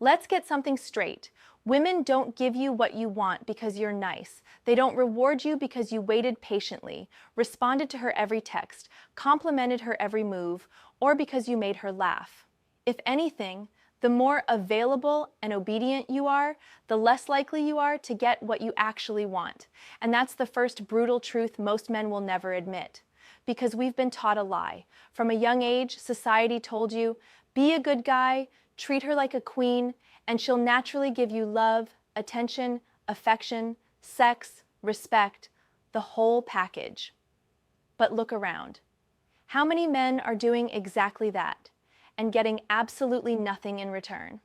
Let's get something straight. Women don't give you what you want because you're nice. They don't reward you because you waited patiently, responded to her every text, complimented her every move, or because you made her laugh. If anything, the more available and obedient you are, the less likely you are to get what you actually want. And that's the first brutal truth most men will never admit. Because we've been taught a lie. From a young age, society told you, be a good guy, treat her like a queen, and she'll naturally give you love, attention, affection, sex, respect, the whole package. But look around. How many men are doing exactly that and getting absolutely nothing in return?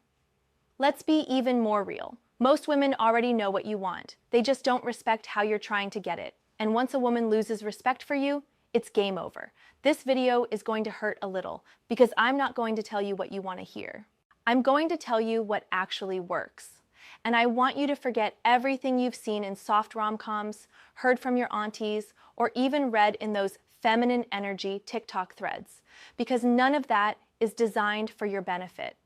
Let's be even more real. Most women already know what you want. They just don't respect how you're trying to get it. And once a woman loses respect for you, it's game over. This video is going to hurt a little because I'm not going to tell you what you want to hear. I'm going to tell you what actually works. And I want you to forget everything you've seen in soft rom-coms, heard from your aunties, or even read in those feminine energy TikTok threads, because none of that is designed for your benefit.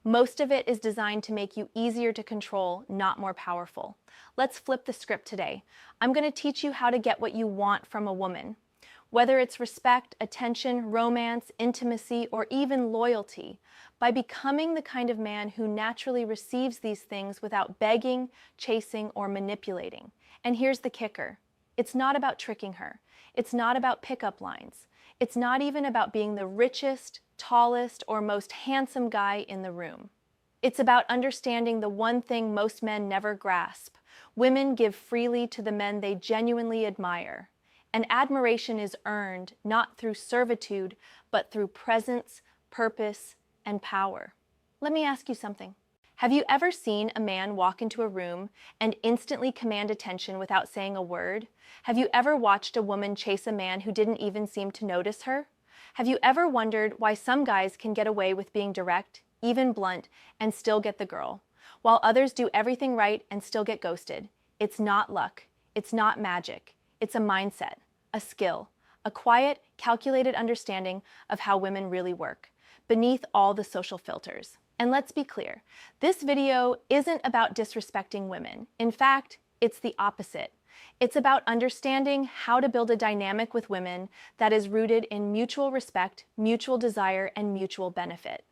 Most of it is designed to make you easier to control, not more powerful. Let's flip the script today. I'm going to teach you how to get what you want from a woman. Whether it's respect, attention, romance, intimacy, or even loyalty, by becoming the kind of man who naturally receives these things without begging, chasing, or manipulating. And here's the kicker. It's not about tricking her. It's not about pickup lines. It's not even about being the richest, tallest, or most handsome guy in the room. It's about understanding the one thing most men never grasp. Women give freely to the men they genuinely admire. And admiration is earned not through servitude, but through presence, purpose, and power. Let me ask you something. Have you ever seen a man walk into a room and instantly command attention without saying a word? Have you ever watched a woman chase a man who didn't even seem to notice her? Have you ever wondered why some guys can get away with being direct, even blunt, and still get the girl, while others do everything right and still get ghosted? It's not luck. It's not magic. It's a mindset, a skill, a quiet, calculated understanding of how women really work, beneath all the social filters. And let's be clear, this video isn't about disrespecting women. In fact, it's the opposite. It's about understanding how to build a dynamic with women that is rooted in mutual respect, mutual desire, and mutual benefit.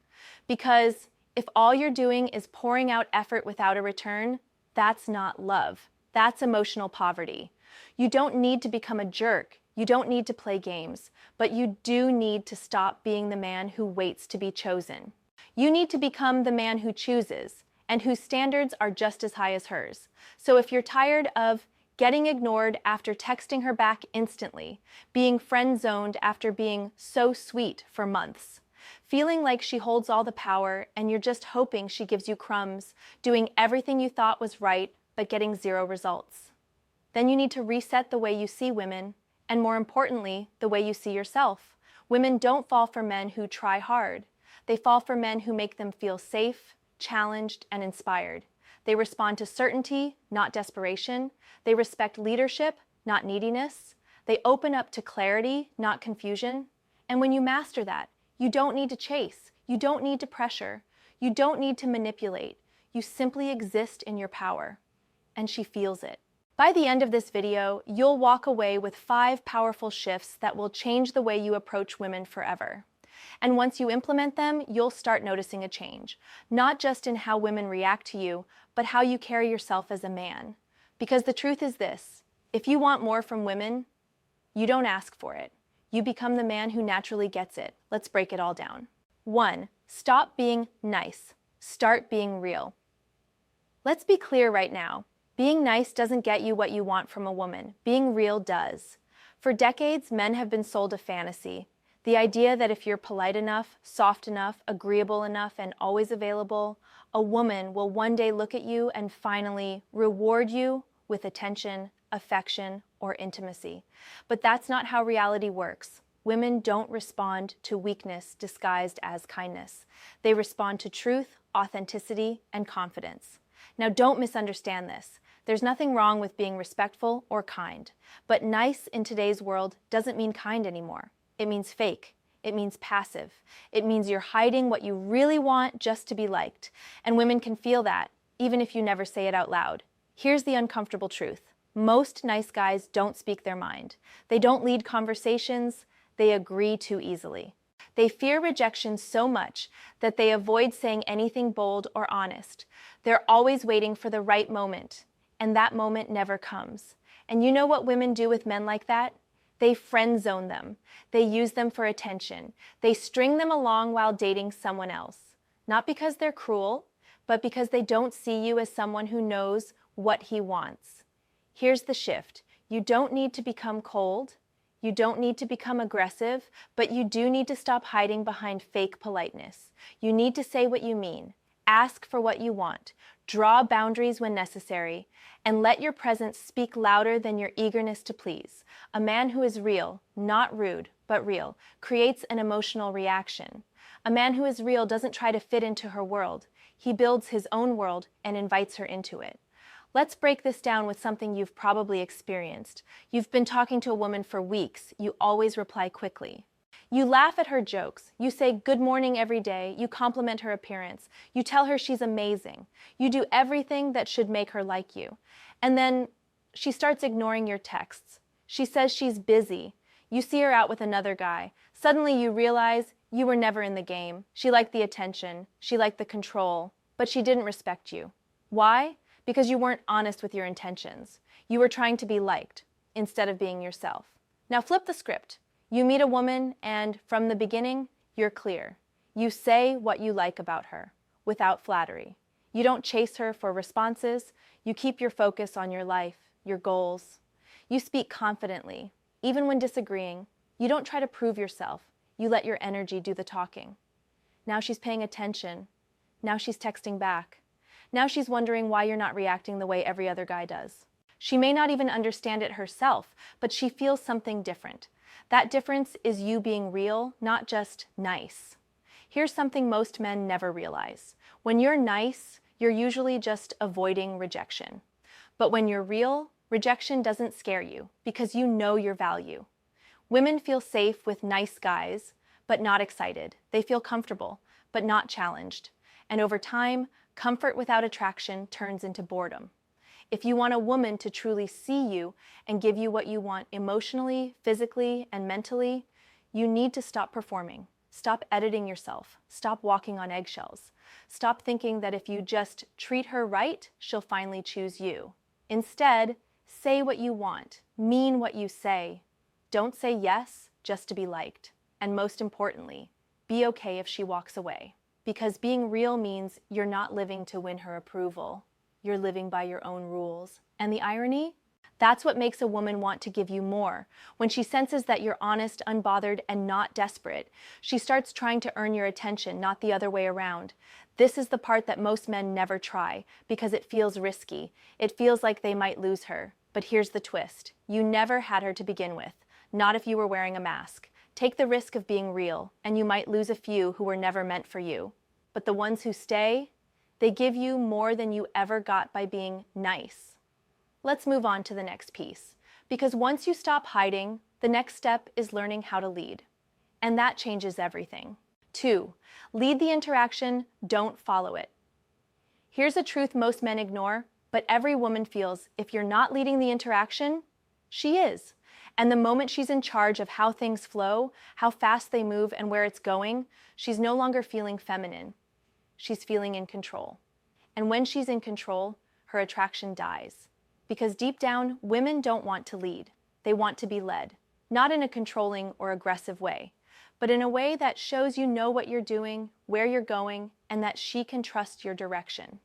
Because if all you're doing is pouring out effort without a return, that's not love. That's emotional poverty. You don't need to become a jerk. You don't need to play games, but you do need to stop being the man who waits to be chosen. You need to become the man who chooses and whose standards are just as high as hers. So if you're tired of getting ignored after texting her back instantly, being friend-zoned after being so sweet for months, feeling like she holds all the power and you're just hoping she gives you crumbs, doing everything you thought was right but getting zero results, then you need to reset the way you see women, and more importantly, the way you see yourself. Women don't fall for men who try hard. They fall for men who make them feel safe, challenged, and inspired. They respond to certainty, not desperation. They respect leadership, not neediness. They open up to clarity, not confusion. And when you master that, you don't need to chase. You don't need to pressure. You don't need to manipulate. You simply exist in your power. And she feels it. By the end of this video, you'll walk away with 5 powerful shifts that will change the way you approach women forever. And once you implement them, you'll start noticing a change, not just in how women react to you, but how you carry yourself as a man. Because the truth is this, if you want more from women, you don't ask for it. You become the man who naturally gets it. Let's break it all down. 1. Stop being nice. Start being real. Let's be clear right now. Being nice doesn't get you what you want from a woman. Being real does. For decades, men have been sold a fantasy. The idea that if you're polite enough, soft enough, agreeable enough, and always available, a woman will one day look at you and finally reward you with attention, affection, or intimacy. But that's not how reality works. Women don't respond to weakness disguised as kindness. They respond to truth, authenticity, and confidence. Now, don't misunderstand this. There's nothing wrong with being respectful or kind, but nice in today's world doesn't mean kind anymore. It means fake. It means passive. It means you're hiding what you really want just to be liked. And women can feel that, even if you never say it out loud. Here's the uncomfortable truth. Most nice guys don't speak their mind. They don't lead conversations. They agree too easily. They fear rejection so much that they avoid saying anything bold or honest. They're always waiting for the right moment, and that moment never comes. And you know what women do with men like that? They friend zone them. They use them for attention. They string them along while dating someone else. Not because they're cruel, but because they don't see you as someone who knows what he wants. Here's the shift. You don't need to become cold. You don't need to become aggressive, but you do need to stop hiding behind fake politeness. You need to say what you mean. Ask for what you want. Draw boundaries when necessary, and let your presence speak louder than your eagerness to please. A man who is real, not rude, but real, creates an emotional reaction. A man who is real doesn't try to fit into her world. He builds his own world and invites her into it. Let's break this down with something you've probably experienced. You've been talking to a woman for weeks. You always reply quickly. You laugh at her jokes. You say good morning every day. You compliment her appearance. You tell her she's amazing. You do everything that should make her like you. And then she starts ignoring your texts. She says she's busy. You see her out with another guy. Suddenly you realize you were never in the game. She liked the attention. She liked the control. But she didn't respect you. Why? Because you weren't honest with your intentions. You were trying to be liked instead of being yourself. Now flip the script. You meet a woman and from the beginning, you're clear. You say what you like about her without flattery. You don't chase her for responses. You keep your focus on your life, your goals. You speak confidently, even when disagreeing. You don't try to prove yourself. You let your energy do the talking. Now she's paying attention. Now she's texting back. Now she's wondering why you're not reacting the way every other guy does. She may not even understand it herself, but she feels something different. That difference is you being real, not just nice. Here's something most men never realize. When you're nice, you're usually just avoiding rejection. But when you're real, rejection doesn't scare you because you know your value. Women feel safe with nice guys, but not excited. They feel comfortable, but not challenged. And over time, comfort without attraction turns into boredom. If you want a woman to truly see you and give you what you want emotionally, physically, and mentally, you need to stop performing. Stop editing yourself. Stop walking on eggshells. Stop thinking that if you just treat her right, she'll finally choose you. Instead, say what you want. Mean what you say. Don't say yes just to be liked. And most importantly, be okay if she walks away. Because being real means you're not living to win her approval. You're living by your own rules. And the irony? That's what makes a woman want to give you more. When she senses that you're honest, unbothered, and not desperate, she starts trying to earn your attention, not the other way around. This is the part that most men never try, because it feels risky. It feels like they might lose her. But here's the twist. You never had her to begin with, not if you were wearing a mask. Take the risk of being real, and you might lose a few who were never meant for you. But the ones who stay, they give you more than you ever got by being nice. Let's move on to the next piece, because once you stop hiding, the next step is learning how to lead. And that changes everything. 2, lead the interaction, don't follow it. Here's a truth most men ignore, but every woman feels if you're not leading the interaction, she is. And the moment she's in charge of how things flow, how fast they move, and where it's going, she's no longer feeling feminine. She's feeling in control. And when she's in control, her attraction dies. Because deep down, women don't want to lead. They want to be led. Not in a controlling or aggressive way, but in a way that shows you know what you're doing, where you're going, and that she can trust your direction.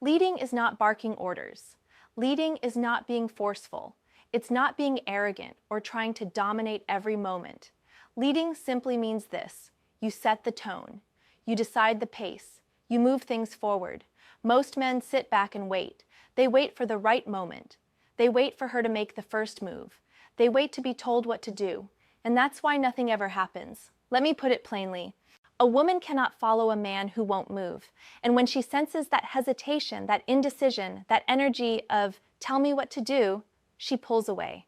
Leading is not barking orders. Leading is not being forceful. It's not being arrogant or trying to dominate every moment. Leading simply means this: you set the tone. You decide the pace. You move things forward. Most men sit back and wait. They wait for the right moment. They wait for her to make the first move. They wait to be told what to do. And that's why nothing ever happens. Let me put it plainly. A woman cannot follow a man who won't move. And when she senses that hesitation, that indecision, that energy of, tell me what to do, she pulls away.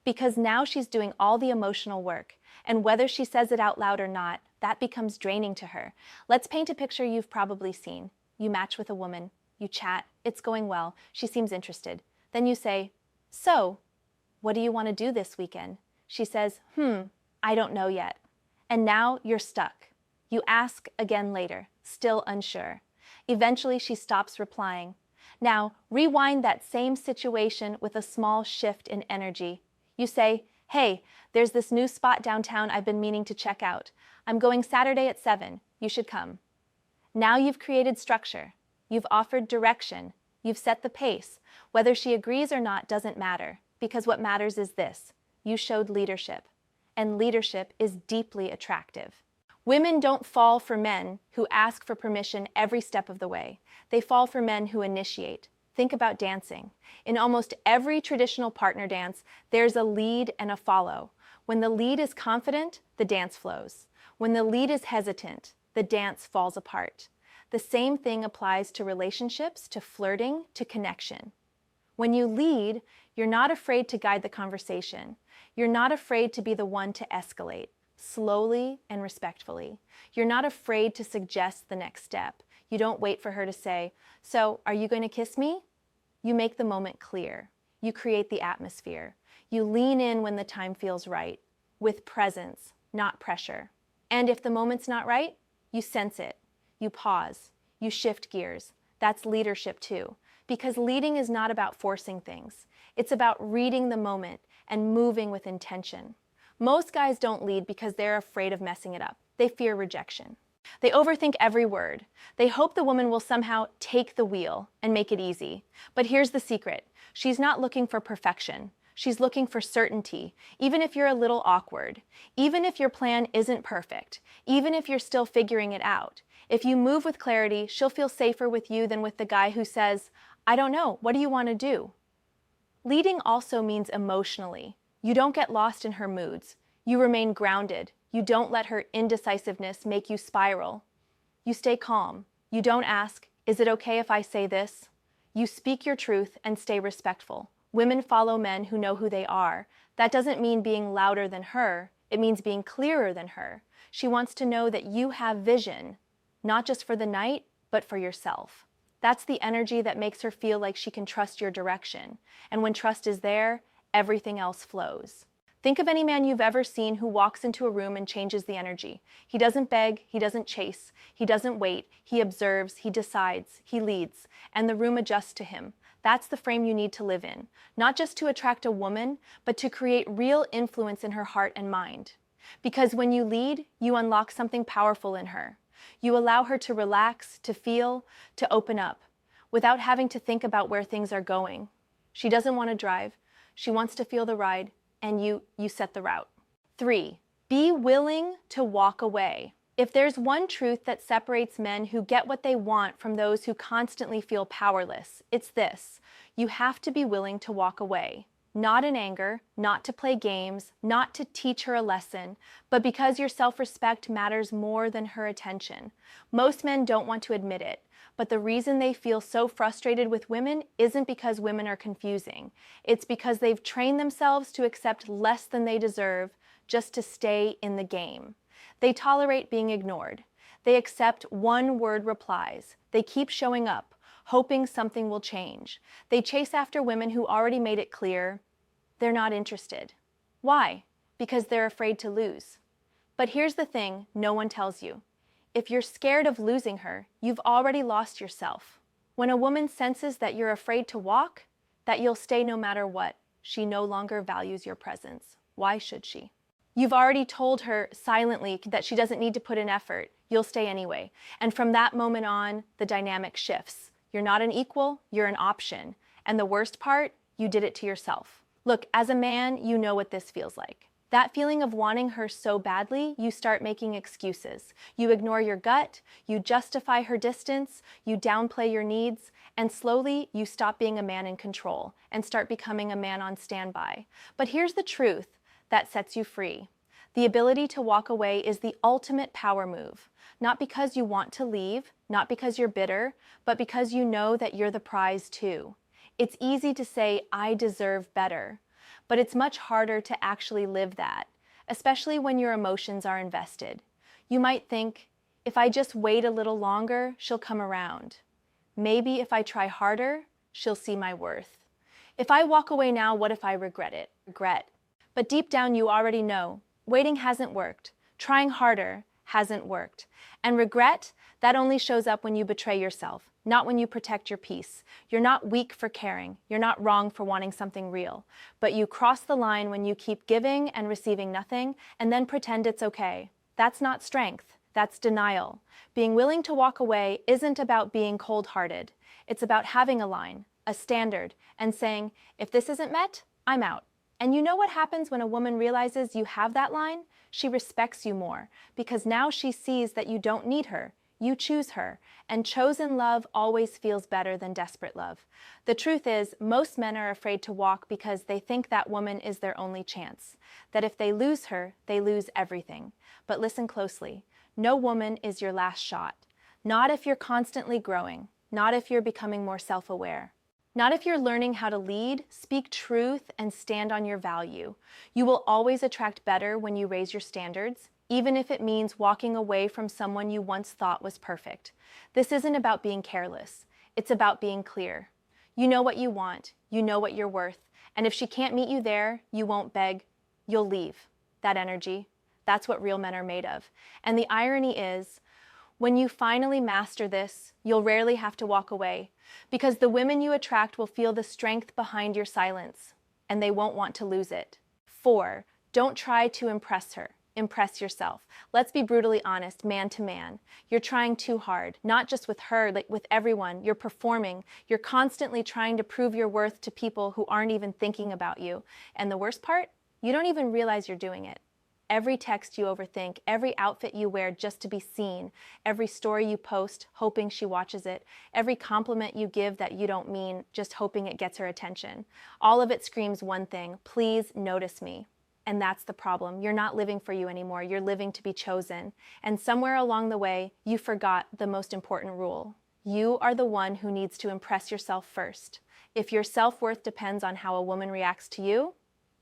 Because now she's doing all the emotional work. And whether she says it out loud or not, that becomes draining to her. Let's paint a picture you've probably seen. You match with a woman, you chat, it's going well, she seems interested. Then you say, "So, what do you want to do this weekend?" She says, "I don't know yet." And now you're stuck. You ask again later, still unsure. Eventually she stops replying. Now, rewind that same situation with a small shift in energy. You say, "Hey, there's this new spot downtown I've been meaning to check out. I'm going Saturday at 7. You should come." Now you've created structure. You've offered direction. You've set the pace. Whether she agrees or not doesn't matter, because what matters is this: you showed leadership. And leadership is deeply attractive. Women don't fall for men who ask for permission every step of the way. They fall for men who initiate. Think about dancing. In almost every traditional partner dance, there's a lead and a follow. When the lead is confident, the dance flows. When the lead is hesitant, the dance falls apart. The same thing applies to relationships, to flirting, to connection. When you lead, you're not afraid to guide the conversation. You're not afraid to be the one to escalate, slowly and respectfully. You're not afraid to suggest the next step. You don't wait for her to say, "So, are you going to kiss me?" You make the moment clear. You create the atmosphere. You lean in when the time feels right, with presence, not pressure. And if the moment's not right, you sense it. You pause. You shift gears. That's leadership too. Because leading is not about forcing things. It's about reading the moment and moving with intention. Most guys don't lead because they're afraid of messing it up. They fear rejection. They overthink every word. They hope the woman will somehow take the wheel and make it easy. But here's the secret. She's not looking for perfection. She's looking for certainty, even if you're a little awkward, even if your plan isn't perfect, even if you're still figuring it out. If you move with clarity, she'll feel safer with you than with the guy who says, "I don't know, what do you want to do?" Leading also means emotionally. You don't get lost in her moods. You remain grounded. You don't let her indecisiveness make you spiral. You stay calm. You don't ask, "Is it okay if I say this?" You speak your truth and stay respectful. Women follow men who know who they are. That doesn't mean being louder than her. It means being clearer than her. She wants to know that you have vision, not just for the night, but for yourself. That's the energy that makes her feel like she can trust your direction. And when trust is there, everything else flows. Think of any man you've ever seen who walks into a room and changes the energy. He doesn't beg, he doesn't chase, he doesn't wait, he observes, he decides, he leads, and the room adjusts to him. That's the frame you need to live in, not just to attract a woman, but to create real influence in her heart and mind. Because when you lead, you unlock something powerful in her. You allow her to relax, to feel, to open up, without having to think about where things are going. She doesn't want to drive, she wants to feel the ride, and you set the route. 3. Be willing to walk away. If there's one truth that separates men who get what they want from those who constantly feel powerless, it's this: you have to be willing to walk away. Not in anger, not to play games, not to teach her a lesson, but because your self-respect matters more than her attention. Most men don't want to admit it, but the reason they feel so frustrated with women isn't because women are confusing. It's because they've trained themselves to accept less than they deserve just to stay in the game. They tolerate being ignored. They accept one-word replies. They keep showing up, hoping something will change. They chase after women who already made it clear they're not interested. Why? Because they're afraid to lose. But here's the thing no one tells you. If you're scared of losing her, you've already lost yourself. When a woman senses that you're afraid to walk, that you'll stay no matter what, she no longer values your presence. Why should she? You've already told her silently that she doesn't need to put in effort. You'll stay anyway. And from that moment on, the dynamic shifts. You're not an equal, you're an option. And the worst part, you did it to yourself. Look, as a man, you know what this feels like. That feeling of wanting her so badly, you start making excuses. You ignore your gut, you justify her distance, you downplay your needs, and slowly you stop being a man in control and start becoming a man on standby. But here's the truth that sets you free. The ability to walk away is the ultimate power move. Not because you want to leave, not because you're bitter, but because you know that you're the prize too. It's easy to say, "I deserve better," but it's much harder to actually live that. especially when your emotions are invested. You might think, if I just wait a little longer, she'll come around. Maybe if I try harder, she'll see my worth. If I walk away now, what if I regret it? Regret. But deep down, you already know, waiting hasn't worked. Trying harder hasn't worked. And regret, that only shows up when you betray yourself, not when you protect your peace. You're not weak for caring. You're not wrong for wanting something real. But you cross the line when you keep giving and receiving nothing and then pretend it's okay. That's not strength. That's denial. Being willing to walk away isn't about being cold-hearted. It's about having a line, a standard, and saying, if this isn't met, I'm out. And you know what happens when a woman realizes you have that line? She respects you more, because now she sees that you don't need her. You choose her, and chosen love always feels better than desperate love. The truth is, most men are afraid to walk because they think that woman is their only chance, that if they lose her, they lose everything. But listen closely. No woman is your last shot. Not if you're constantly growing. Not if you're becoming more self-aware. Not if you're learning how to lead, speak truth, and stand on your value. You will always attract better when you raise your standards, even if it means walking away from someone you once thought was perfect. This isn't about being careless. It's about being clear. You know what you want. You know what you're worth. And if she can't meet you there, you won't beg. You'll leave. That energy. That's what real men are made of. And the irony is, when you finally master this, you'll rarely have to walk away, because the women you attract will feel the strength behind your silence, and they won't want to lose it. 4, don't try to impress her. Impress yourself. Let's be brutally honest, man to man. You're trying too hard, not just with her, like with everyone. You're performing. You're constantly trying to prove your worth to people who aren't even thinking about you. And the worst part, you don't even realize you're doing it. Every text you overthink, every outfit you wear just to be seen, every story you post hoping she watches it, every compliment you give that you don't mean, just hoping it gets her attention. All of it screams one thing: please notice me. And that's the problem. You're not living for you anymore. You're living to be chosen. And somewhere along the way, you forgot the most important rule. You are the one who needs to impress yourself first. If your self-worth depends on how a woman reacts to you,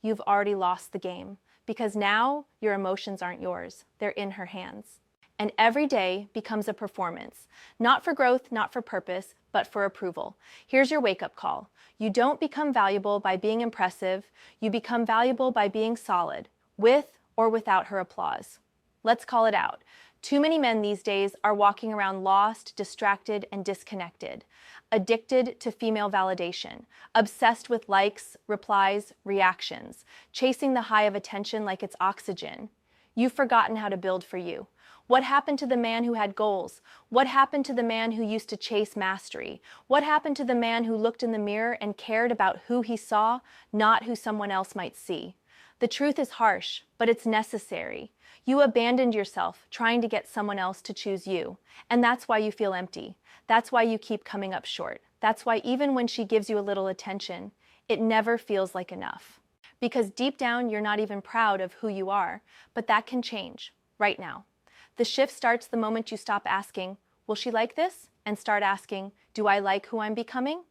you've already lost the game. Because now your emotions aren't yours, they're in her hands. And every day becomes a performance, not for growth, not for purpose, but for approval. Here's your wake-up call. You don't become valuable by being impressive, you become valuable by being solid, with or without her applause. Let's call it out. Too many men these days are walking around lost, distracted, and disconnected, addicted to female validation, obsessed with likes, replies, reactions, chasing the high of attention like it's oxygen. You've forgotten how to build for you. What happened to the man who had goals? What happened to the man who used to chase mastery? What happened to the man who looked in the mirror and cared about who he saw, not who someone else might see? The truth is harsh, but it's necessary. You abandoned yourself trying to get someone else to choose you, and that's why you feel empty. That's why you keep coming up short. That's why even when she gives you a little attention, it never feels like enough. Because deep down, you're not even proud of who you are, but that can change right now. The shift starts the moment you stop asking, will she like this? And start asking, do I like who I'm becoming?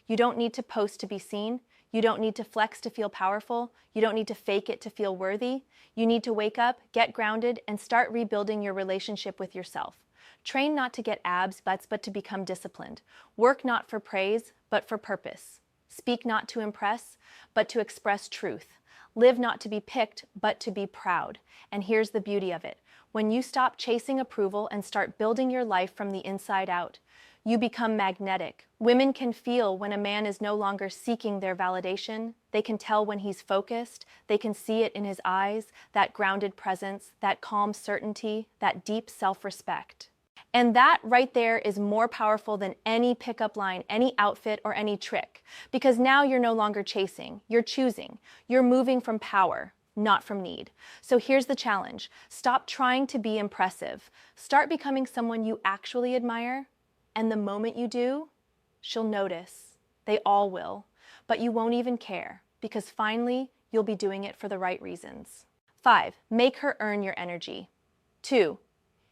You don't need to post to be seen. You don't need to flex to feel powerful. You don't need to fake it to feel worthy. You need to wake up, get grounded, and start rebuilding your relationship with yourself. Train not to get abs, butts, but to become disciplined. Work not for praise, but for purpose. Speak not to impress, but to express truth. Live not to be picked, but to be proud. And here's the beauty of it. When you stop chasing approval and start building your life from the inside out, you become magnetic. Women can feel when a man is no longer seeking their validation. They can tell when he's focused. They can see it in his eyes, that grounded presence, that calm certainty, that deep self-respect. And that right there is more powerful than any pickup line, any outfit, or any trick. Because now you're no longer chasing, you're choosing. You're moving from power, not from need. So here's the challenge. Stop trying to be impressive. Start becoming someone you actually admire. And the moment you do, she'll notice. They all will. But you won't even care, because finally, you'll be doing it for the right reasons. 5, make her earn your energy. 2,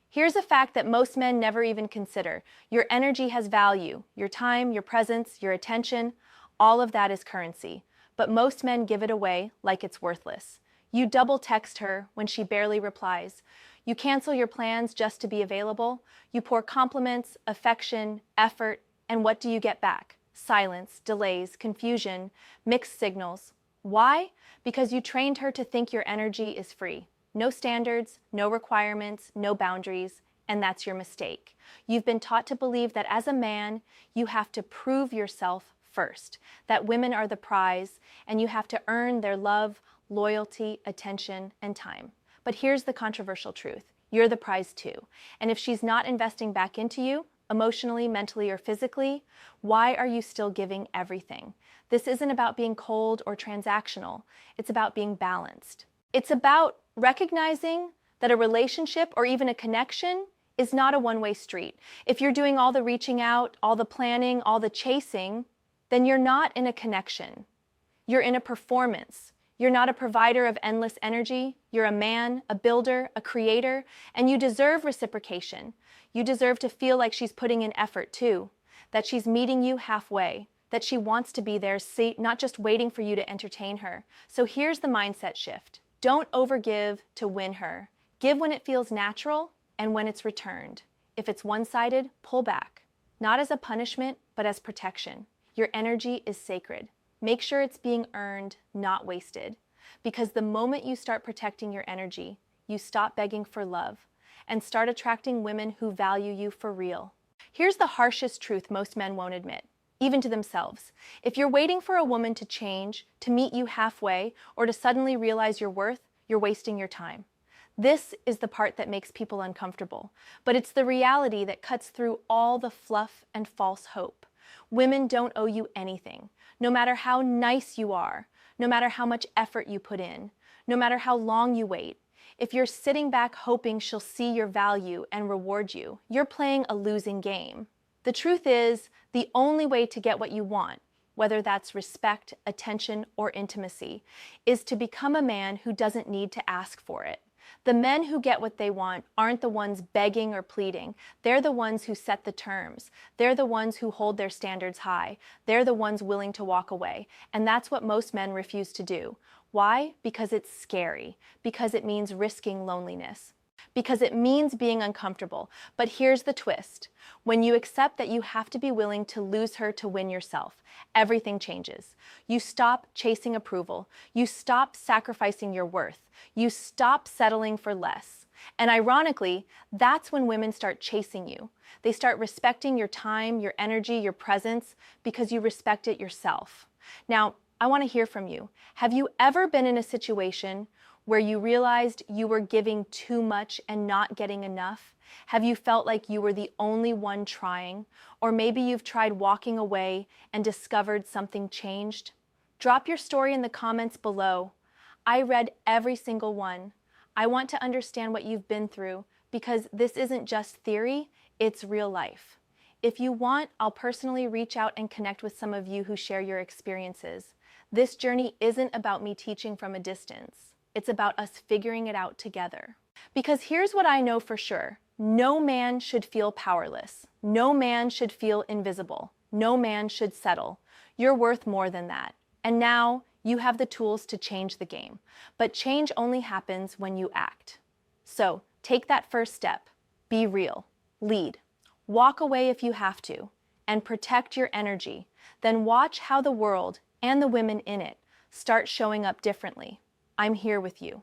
here's a fact that most men never even consider. Your energy has value. Your time, your presence, your attention, all of that is currency. But most men give it away like it's worthless. You double text her when she barely replies. You cancel your plans just to be available. You pour compliments, affection, effort, and what do you get back? Silence, delays, confusion, mixed signals. Why? Because you trained her to think your energy is free. No standards, no requirements, no boundaries, and that's your mistake. You've been taught to believe that as a man, you have to prove yourself first, that women are the prize, and you have to earn their love, loyalty, attention, and time. But here's the controversial truth. You're the prize too. And if she's not investing back into you, emotionally, mentally, or physically, why are you still giving everything? This isn't about being cold or transactional. It's about being balanced. It's about recognizing that a relationship or even a connection is not a one-way street. If you're doing all the reaching out, all the planning, all the chasing, then you're not in a connection. You're in a performance. You're not a provider of endless energy. You're a man, a builder, a creator, and you deserve reciprocation. You deserve to feel like she's putting in effort too, that she's meeting you halfway, that she wants to be there, not just waiting for you to entertain her. So here's the mindset shift. Don't overgive to win her. Give when it feels natural and when it's returned. If it's one-sided, pull back. Not as a punishment, but as protection. Your energy is sacred. Make sure it's being earned, not wasted. Because the moment you start protecting your energy, you stop begging for love and start attracting women who value you for real. Here's the harshest truth most men won't admit, even to themselves. If you're waiting for a woman to change, to meet you halfway, or to suddenly realize your worth, you're wasting your time. This is the part that makes people uncomfortable, but it's the reality that cuts through all the fluff and false hope. Women don't owe you anything, no matter how nice you are, no matter how much effort you put in, no matter how long you wait. If you're sitting back hoping she'll see your value and reward you, you're playing a losing game. The truth is, the only way to get what you want, whether that's respect, attention, or intimacy, is to become a man who doesn't need to ask for it. The men who get what they want aren't the ones begging or pleading. They're the ones who set the terms. They're the ones who hold their standards high. They're the ones willing to walk away. And that's what most men refuse to do. Why? Because it's scary. Because it means risking loneliness. Because it means being uncomfortable. But here's the twist. When you accept that you have to be willing to lose her to win yourself, everything changes. You stop chasing approval. You stop sacrificing your worth. You stop settling for less. And ironically, that's when women start chasing you. They start respecting your time, your energy, your presence, because you respect it yourself. Now, I want to hear from you. Have you ever been in a situation where you realized you were giving too much and not getting enough? Have you felt like you were the only one trying? Or maybe you've tried walking away and discovered something changed? Drop your story in the comments below. I read every single one. I want to understand what you've been through because this isn't just theory, it's real life. If you want, I'll personally reach out and connect with some of you who share your experiences. This journey isn't about me teaching from a distance. It's about us figuring it out together. Because here's what I know for sure. No man should feel powerless. No man should feel invisible. No man should settle. You're worth more than that. And now you have the tools to change the game. But change only happens when you act. So take that first step. Be real. Lead. Walk away if you have to. And protect your energy. Then watch how the world and the women in it start showing up differently. I'm here with you.